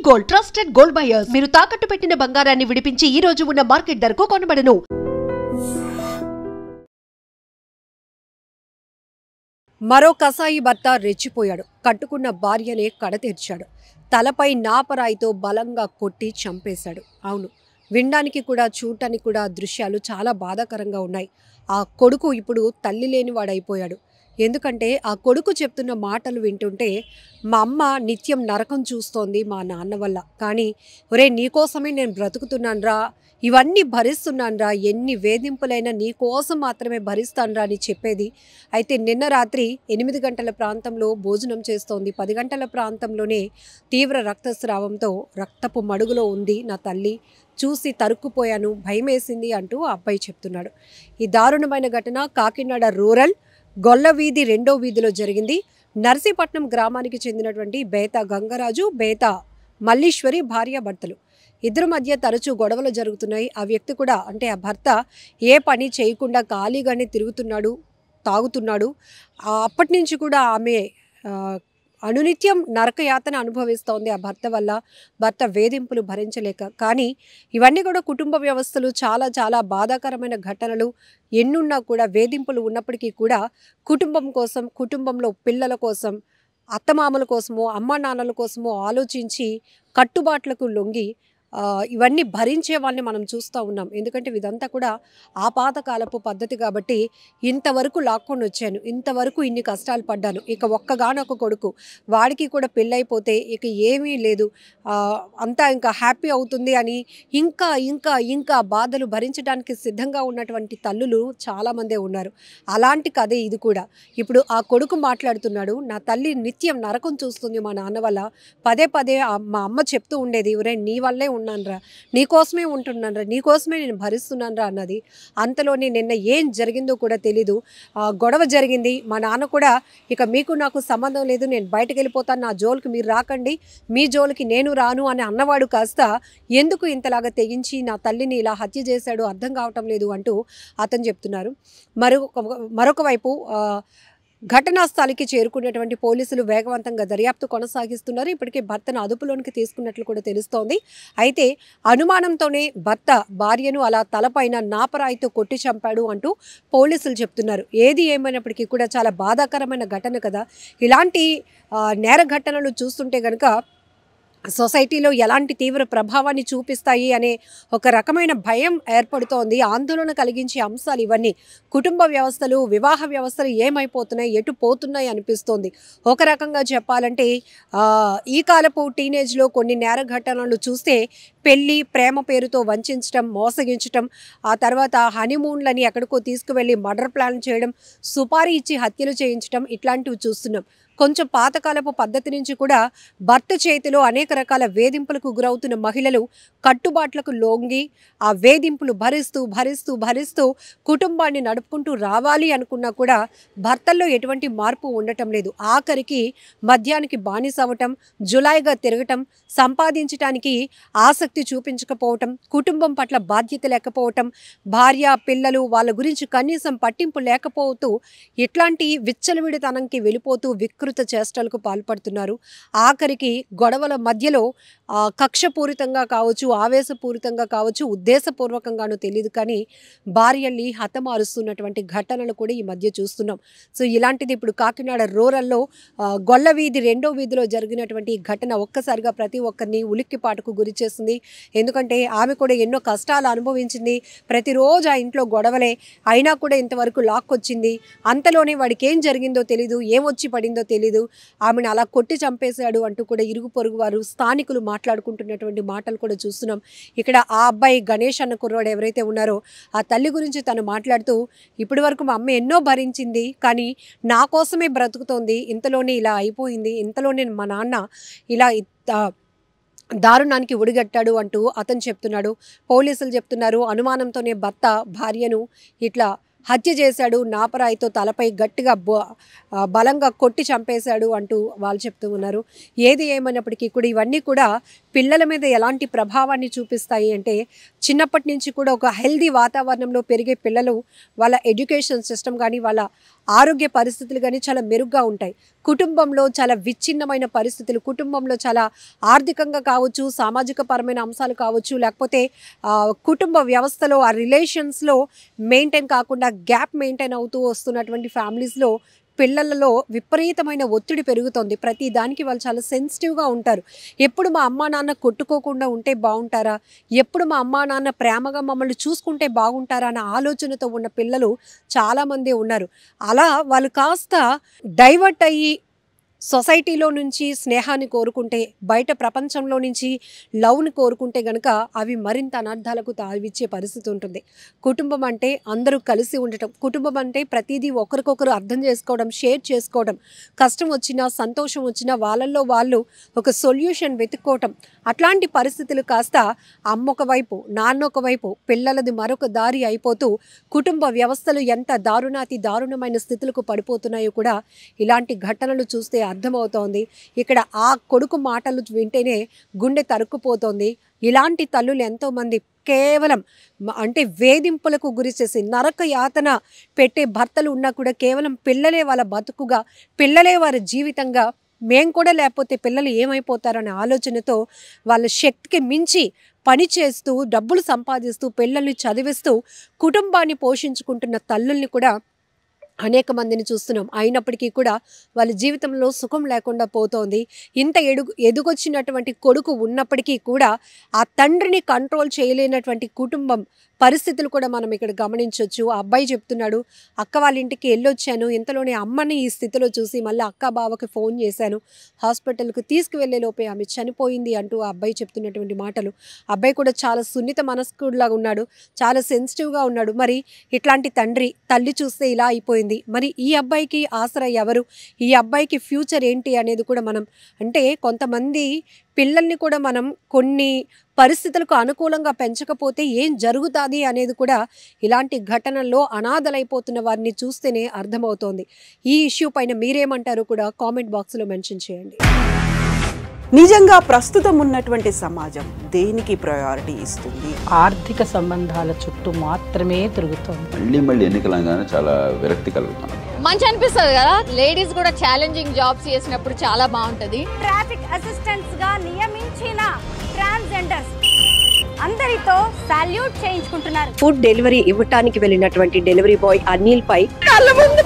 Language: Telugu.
గోల్డ్ ట్రస్టెడ్ గోల్డ్ బయర్స్ మీరు తాకట్టు పెట్టిన బంగారాన్ని విడిపించి ఈ రోజు ఉన్న మార్కెట్ ధరకు కొనబడను. మరో కసాయి భర్త రెచ్చిపోయాడు. కట్టుకున్న భార్యనే కడతీర్చాడు. తలపై నాపరాయితో బలంగా కొట్టి చంపేశాడు. అవును, వినడానికి కూడా చూడటానికి కూడా దృశ్యాలు చాలా బాధాకరంగా ఉన్నాయి. ఆ కొడుకు ఇప్పుడు తల్లి లేనివాడైపోయాడు. ఎందుకంటే ఆ కొడుకు చెప్తున్న మాటలు వింటుంటే మా అమ్మ నిత్యం నరకం చూస్తోంది మా నాన్న వల్ల, కానీ ఒరే నీకోసమే నేను బ్రతుకుతున్నానురా, ఇవన్నీ భరిస్తున్నానురా, ఎన్ని వేధింపులైనా నీకోసం మాత్రమే భరిస్తానురా అని చెప్పేది. అయితే నిన్న రాత్రి 8 గంటల ప్రాంతంలో భోజనం చేస్తోంది. 10 గంటల ప్రాంతంలోనే తీవ్ర రక్తస్రావంతో రక్తపు మడుగులో ఉంది నా తల్లి, చూసి తరుక్కుపోయాను, భయమేసింది అంటూ ఆ అబ్బాయి చెప్తున్నాడు. ఈ దారుణమైన ఘటన కాకినాడ రూరల్ గొల్లవీధి 2వ వీధిలో జరిగింది. నర్సీపట్నం గ్రామానికి చెందినటువంటి బేతా గంగరాజు, బేతా మల్లీశ్వరి భార్యాభర్తలు. ఇద్దరి మధ్య తరచూ గొడవలు జరుగుతున్నాయి. ఆ వ్యక్తి కూడా, అంటే ఆ భర్త ఏ పని చేయకుండా ఖాళీగానే తిరుగుతున్నాడు, తాగుతున్నాడు. అప్పటి నుంచి కూడా ఆమె అనునిత్యం నరకయాతన అనుభవిస్తోంది ఆ భర్త వల్ల, భర్త వేధింపులు భరించలేక. కానీ ఇవన్నీ కూడా కుటుంబ వ్యవస్థలు చాలా చాలా బాధాకరమైన ఘటనలు. ఎన్నున్నా కూడా వేధింపులు ఉన్నప్పటికీ కూడా కుటుంబం కోసం, కుటుంబంలో పిల్లల కోసం, అత్తమామల కోసమో అమ్మా నాన్నల కోసమో ఆలోచించి కట్టుబాట్లకు లొంగి ఇవన్నీ భరించే వాళ్ళని మనం చూస్తూ ఉన్నాం. ఎందుకంటే ఇదంతా కూడా ఆ పాతకాలపు పద్ధతి కాబట్టి ఇంతవరకు లాక్కొని వచ్చాను, ఇంతవరకు ఇన్ని కష్టాలు పడ్డాను, ఇక ఒక్కగానొక్క కొడుకు, వాడికి కూడా పెళ్ళైపోతే ఇక ఏమీ లేదు, అంతా ఇంకా హ్యాపీ అవుతుంది అని ఇంకా ఇంకా ఇంకా బాధలు భరించడానికి సిద్ధంగా ఉన్నటువంటి తల్లులు చాలామందే ఉన్నారు. అలాంటి కథే ఇది కూడా. ఇప్పుడు ఆ కొడుకు మాట్లాడుతున్నాడు, నా తల్లి నిత్యం నరకం చూస్తుంది మా నాన్న వల్ల, పదే పదే మా అమ్మ చెప్తూ ఉండేది, ఒరే నీ వల్లే ఉన్నానురా, నీకోసమే ఉంటున్నానురా, నీకోసమే నేను భరిస్తున్నానురా అన్నది. అంతలోనే నిన్న ఏం జరిగిందో కూడా తెలీదు. గొడవ జరిగింది. మా నాన్న కూడా ఇక మీకు నాకు సంబంధం లేదు, నేను బయటకు వెళ్ళిపోతాను, నా జోలికి మీరు రాకండి, మీ జోలికి నేను రాను అని అన్నవాడు కాస్త ఎందుకు ఇంతలాగా తెగించి నా తల్లిని ఇలా హత్య చేశాడు అర్థం కావటం లేదు అంటూ అతను చెప్తున్నారు. మరొక వైపు ఘటనా స్థలికి చేరుకున్నటువంటి పోలీసులు వేగవంతంగా దర్యాప్తు కొనసాగిస్తున్నారు. ఇప్పటికే భర్తను అదుపులోనికి తీసుకున్నట్లు కూడా తెలుస్తోంది. అయితే అనుమానంతోనే భర్త భార్యను అలా తలపైన నాపరాయితో కొట్టి చంపాడు అంటూ పోలీసులు చెప్తున్నారు. ఏది ఏమైనప్పటికీ కూడా చాలా బాధాకరమైన ఘటన కదా. ఇలాంటి నేర ఘటనలు చూస్తుంటే కనుక సొసైటీలో ఎలాంటి తీవ్ర ప్రభావాన్ని చూపిస్తాయి అనే ఒక రకమైన భయం ఏర్పడుతోంది. ఆందోళన కలిగించే అంశాలు ఇవన్నీ. కుటుంబ వ్యవస్థలు, వివాహ వ్యవస్థలు ఏమైపోతున్నాయి, ఎటు పోతున్నాయి అనిపిస్తోంది. ఒక రకంగా చెప్పాలంటే ఈ కాలపు టీనేజ్లో కొన్ని నేర ఘటనలు చూస్తే పెళ్ళి, ప్రేమ పేరుతో వంచడం, మోసగించడం, ఆ తర్వాత హనీమూన్లని ఎక్కడికో తీసుకువెళ్ళి మర్డర్ ప్లాన్ చేయడం, సుపారీ ఇచ్చి హత్యలు చేయించడం, ఇట్లాంటివి చూస్తున్నాం. కొంచెం పాతకాలపు పద్ధతి నుంచి కూడా భర్త చేతిలో అనేక రకాల వేధింపులకు గురవుతున్న మహిళలు కట్టుబాట్లకు లొంగి ఆ వేధింపులు భరిస్తూ భరిస్తూ భరిస్తూ కుటుంబాన్ని నడుపుకుంటూ రావాలి అనుకున్నా కూడా భర్తల్లో ఎటువంటి మార్పు ఉండటం లేదు. ఆఖరికి మద్యానికి బానిస అవ్వటం, జులాయిగా తిరగటం, సంపాదించడానికి ఆసక్తి చూపించకపోవటం, కుటుంబం పట్ల బాధ్యత లేకపోవటం, భార్య పిల్లలు వాళ్ళ గురించి కనీసం పట్టింపు లేకపోతూ ఇట్లాంటి విచ్చలవిడితనంకి వెళ్ళిపోతూ వికృత చేష్టలకు పాల్పడుతున్నారు. ఆఖరికి గొడవల మధ్యలో కక్షపూరితంగా కావచ్చు, ఆవేశపూరితంగా కావచ్చు, ఉద్దేశపూర్వకంగానో తెలియదు కానీ భార్యల్ని హతమారుస్తున్నటువంటి ఘటనలు కూడా ఈ మధ్య చూస్తున్నాం. సో ఇలాంటిది ఇప్పుడు కాకినాడ రూరల్లో గొల్లవీధి 2వ వీధిలో జరిగినటువంటి ఘటన ఒక్కసారిగా ప్రతి ఒక్కరిని ఉలిక్కిపాటుకు గురి చేస్తుంది. ఎందుకంటే ఆమె కూడా ఎన్నో కష్టాలు అనుభవించింది. ప్రతిరోజు ఆ ఇంట్లో గొడవలే, అయినా కూడా ఇంతవరకు లాక్కొచ్చింది. అంతలోనే వాడికి ఏం జరిగిందో తెలీదు, ఏమొచ్చి పడిందో తెలీదు, ఆమెను అలా కొట్టి చంపేశాడు అంటూ కూడా ఇరుగు పొరుగు వారు, స్థానికులు మాట్లాడుకుంటున్నటువంటి మాటలు కూడా చూస్తున్నాం. ఇక్కడ ఆ అబ్బాయి గణేష్ అన్న కుర్రాడు ఎవరైతే ఉన్నారో ఆ తల్లి గురించి తను మాట్లాడుతూ, ఇప్పటి వరకు మా అమ్మ ఎన్నో భరించింది కానీ నా కోసమే బ్రతుకుతోంది, ఇంతలోనే ఇలా అయిపోయింది, ఇంతలోనే మా నాన్న ఇలా దారుణానికి ఒడిగట్టాడు అంటూ అతను చెప్తున్నాడు. పోలీసులు చెప్తున్నారు అనుమానంతోనే భర్త భార్యను ఇట్లా హత్య చేశాడు, నాపరాయితో తలపై గట్టిగా బలంగా కొట్టి చంపేశాడు అంటూ వాళ్ళు చెప్తూ ఉన్నారు. ఏది ఏమైనప్పటికీ కూడా ఇవన్నీ కూడా పిల్లల మీద ఎలాంటి ప్రభావాన్ని చూపిస్తాయి అంటే, చిన్నప్పటి నుంచి కూడా ఒక హెల్దీ వాతావరణంలో పెరిగే పిల్లలు వాళ్ళ ఎడ్యుకేషన్ సిస్టమ్ కానీ వాళ్ళ ఆరోగ్య పరిస్థితులు కానీ చాలా మెరుగ్గా ఉంటాయి. కుటుంబంలో చాలా విచ్ఛిన్నమైన పరిస్థితులు, కుటుంబంలో చాలా ఆర్థికంగా కావచ్చు, సామాజిక పరమైన అంశాలు కావచ్చు, లేకపోతే కుటుంబ వ్యవస్థలో ఆ రిలేషన్స్లో మెయింటైన్ కాకుండా గ్యాప్ మెయింటైన్ అవుతూ వస్తున్నటువంటి ఫ్యామిలీస్లో పిల్లలలో విపరీతమైన ఒత్తిడి పెరుగుతుంది. ప్రతి దానికి వాళ్ళు చాలా సెన్సిటివ్గా ఉంటారు. ఎప్పుడు మా అమ్మా నాన్న కొట్టుకోకుండా ఉంటే బాగుంటారా, ఎప్పుడు మా అమ్మా నాన్న ప్రేమగా మమ్మల్ని చూసుకుంటే బాగుంటారా అన్న ఆలోచనతో ఉన్న పిల్లలు చాలామంది ఉన్నారు. అలా వాళ్ళు కాస్త డైవర్ట్ అయ్యి సొసైటీలో నుంచి స్నేహాన్ని కోరుకుంటే, బయట ప్రపంచంలో నుంచి లవ్ని కోరుకుంటే గనక అవి మరింత అనర్థాలకు తావిచ్చే పరిస్థితి ఉంటుంది. కుటుంబం అంటే అందరూ కలిసి ఉండటం, కుటుంబం అంటే ప్రతిదీ ఒకరికొకరు అర్థం చేసుకోవడం, షేర్ చేసుకోవడం, కష్టం వచ్చినా సంతోషం వచ్చినా వాళ్ళల్లో వాళ్ళు ఒక సొల్యూషన్ వెతుక్కోవటం. అట్లాంటి పరిస్థితులు కాస్త అమ్మ ఒకవైపు, నాన్న ఒకవైపు, పిల్లలది మరొక దారి అయిపోతూ కుటుంబ వ్యవస్థలు ఎంత దారుణమైన స్థితులకు పడిపోతున్నాయో కూడా ఇలాంటి ఘటనలు చూస్తే అర్థమవుతోంది. ఇక్కడ ఆ కొడుకు మాటలు వింటేనే గుండె తరుక్కుపోతోంది. ఇలాంటి తల్లులు ఎంతోమంది కేవలం అంటే వేధింపులకు గురి చేసి నరక యాతన పెట్టే భర్తలు ఉన్నా కూడా కేవలం పిల్లలే వాళ్ళ బతుకుగా, పిల్లలే వారి జీవితంగా, మేం కూడా లేకపోతే పిల్లలు ఏమైపోతారనే ఆలోచనతో వాళ్ళ శక్తికి మించి పని చేస్తూ, డబ్బులు సంపాదిస్తూ, పిల్లల్ని చదివిస్తూ కుటుంబాన్ని పోషించుకుంటున్న తల్లుల్ని కూడా అనేక మందిని చూస్తున్నాం. అయినప్పటికీ కూడా వాళ్ళ జీవితంలో సుఖం లేకుండా పోతోంది. ఇంత ఎదుగొచ్చినటువంటి కొడుకు ఉన్నప్పటికీ కూడా ఆ తండ్రిని కంట్రోల్ చేయలేనటువంటి కుటుంబం పరిస్థితులు కూడా మనం ఇక్కడ గమనించవచ్చు. ఆ అబ్బాయి చెప్తున్నాడు, అక్క వాళ్ళ ఇంటికి వెళ్ళొచ్చాను, ఇంతలోనే అమ్మని ఈ స్థితిలో చూసి మళ్ళీ అక్క బావకి ఫోన్ చేశాను, హాస్పిటల్కి తీసుకువెళ్ళే లోపే ఆమె చనిపోయింది అంటూ ఆ అబ్బాయి చెప్తున్నటువంటి మాటలు. అబ్బాయి కూడా చాలా సున్నిత మనస్కుడిలాగా ఉన్నాడు, చాలా సెన్సిటివ్గా ఉన్నాడు. మరి ఇట్లాంటి తల్లి చూస్తే ఇలా అయిపోయింది. మరి ఈ అబ్బాయికి ఆసరా ఎవరు, ఈ అబ్బాయికి ఫ్యూచర్ ఏంటి అనేది కూడా మనం అంటే కొంతమంది పిల్లల్ని కూడా మనం కొన్ని పరిస్థితులకు అనుకూలంగా పెంచకపోతే ఏం జరుగుతుంది అనేది కూడా ఇలాంటి ఘటనల్లో అనాథలైపోతున్న వారిని చూస్తేనే అర్థమవుతోంది. ఈ ఇష్యూ పైన మీరేమంటారో కూడా కామెంట్ బాక్స్లో మెన్షన్ చేయండి. నిజంగా ప్రస్తుతం ఉన్నటువంటి సమాజం దేనికి ప్రయారిటీ ఇస్తుంది? ఆర్థిక సంబంధాల చుట్టూ మాత్రమే తిరుగుతుంది. మళ్ళీ ఎన్నికలంగానే చాలా విరక్తి కలుగుతున్నాం. మంచి అనిపిస్తుంది కదా, లేడీస్ కూడా ఛాలెంజింగ్ జాబ్స్ చేసినప్పుడు చాలా బాగుంటది. ట్రాఫిక్ అసిస్టెంట్స్ గా నియమించిన ట్రాన్స్జెండర్స్ అందరితో సాల్యూట్ చేయించుకుంటున్నారు. ఫుడ్ డెలివరీ ఇవ్వటానికి వెళ్ళినటువంటి డెలివరీ బాయ్ అనిల్ పై కళ్ళ ముందు